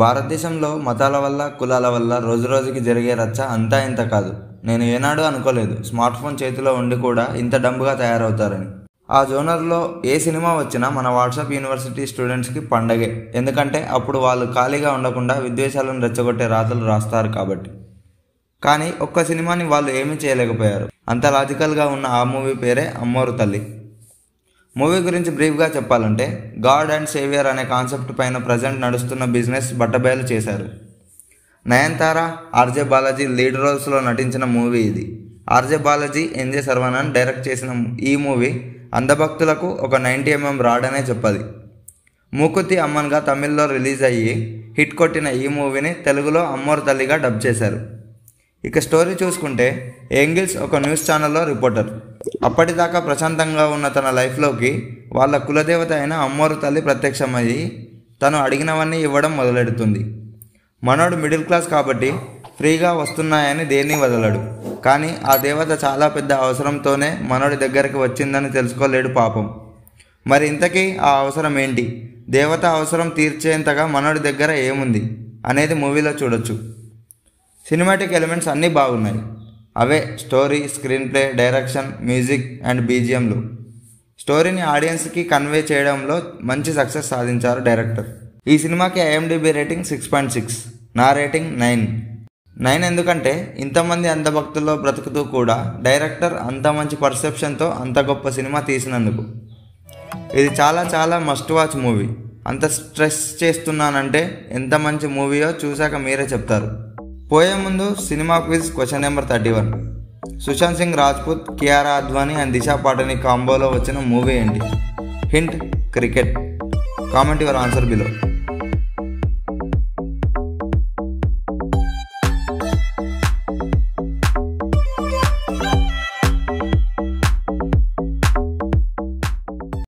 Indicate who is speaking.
Speaker 1: భారతదేశంలో మతాల వల్ల కులాల వల్ల రోజురోజుకి జరిగే రచ్చ అంతా ఇంత కాదు. నేను ఏనాడు అనుకోలేదు స్మార్ట్ ఫోన్ చేతిలో ఉండి కూడా ఇంత డంబుగా తయారవుతారని. ఆ జోనర్లో ఏ సినిమా వచ్చినా మన వాట్సాప్ యూనివర్సిటీ స్టూడెంట్స్కి పండగే. ఎందుకంటే అప్పుడు వాళ్ళు ఖాళీగా ఉండకుండా విద్వేషాలను రెచ్చగొట్టే రాతలు రాస్తారు కాబట్టి. కానీ ఒక్క సినిమాని వాళ్ళు ఏమీ చేయలేకపోయారు. అంత లాజికల్గా ఉన్న ఆ మూవీ పేరే అమ్మోరు తల్లి. మూవీ గురించి బ్రీఫ్గా చెప్పాలంటే, గాడ్ అండ్ సేవియర్ అనే కాన్సెప్ట్ పైన ప్రజెంట్ నడుస్తున్న బిజినెస్ బట్టబయలు చేశారు. నయనతార, ఆర్జే బాలాజీ లీడ్ రోల్స్లో నటించిన మూవీ ఇది. RJ Balaji, NJ Saravanan direct చేసిన ఈ మూవీ అందభక్తులకు ఒక 90mm రాడ్ అనే చెప్పాలి. మూకుత్తి అమ్మన్గా తమిళ్లో రిలీజ్ అయ్యి హిట్ కొట్టిన ఈ మూవీని తెలుగులో అమ్మోరు తల్లిగా డబ్ చేశారు. ఇక స్టోరీ చూసుకుంటే, ఏంగిల్స్ ఒక న్యూస్ ఛానల్లో రిపోర్టర్. అప్పటిదాకా ప్రశాంతంగా ఉన్న తన లైఫ్లోకి వాళ్ళ కులదేవత అయిన అమ్మోరు తల్లి ప్రత్యక్షమయ్యి తను అడిగినవన్నీ ఇవ్వడం మొదలెడుతుంది. మనోడు మిడిల్ క్లాస్ కాబట్టి ఫ్రీగా వస్తున్నాయని దేన్ని వదలడు. కానీ ఆ దేవత చాలా పెద్ద అవసరంతోనే మనోడి దగ్గరికి వచ్చిందని తెలుసుకోలేడు పాపం. మరి ఇంతకీ ఆ అవసరం ఏంటి, దేవత అవసరం తీర్చేంతగా మనోడి దగ్గర ఏముంది అనేది మూవీలో చూడొచ్చు. సినిమాటిక్ ఎలిమెంట్స్ అన్నీ బాగున్నాయి. అవే story, screenplay, direction, music and బీజిఎంలు. స్టోరీని ఆడియన్స్కి కన్వే చేయడంలో మంచి సక్సెస్ సాధించారు డైరెక్టర్. ఈ సినిమాకి IMDb రేటింగ్ 6.6, నా రేటింగ్ 9 ఎందుకంటే ఇంతమంది అంధభక్తుల్లో బ్రతుకుతూ కూడా డైరెక్టర్ అంత మంచి పర్సెప్షన్తో అంత గొప్ప సినిమా తీసినందుకు. ఇది చాలా చాలా మస్ట్ వాచ్ మూవీ. అంత స్ట్రెస్ చేస్తున్నానంటే ఎంత మంచి మూవీయో చూశాక మీరే చెప్తారు. పోయే ముందు cinema quiz question number 31. Sushant Singh Rajput, Kiara Advani and Disha Patani కాంబోలో వచ్చిన మూవీ ఏంటి? Hint: cricket. Comment your answer below.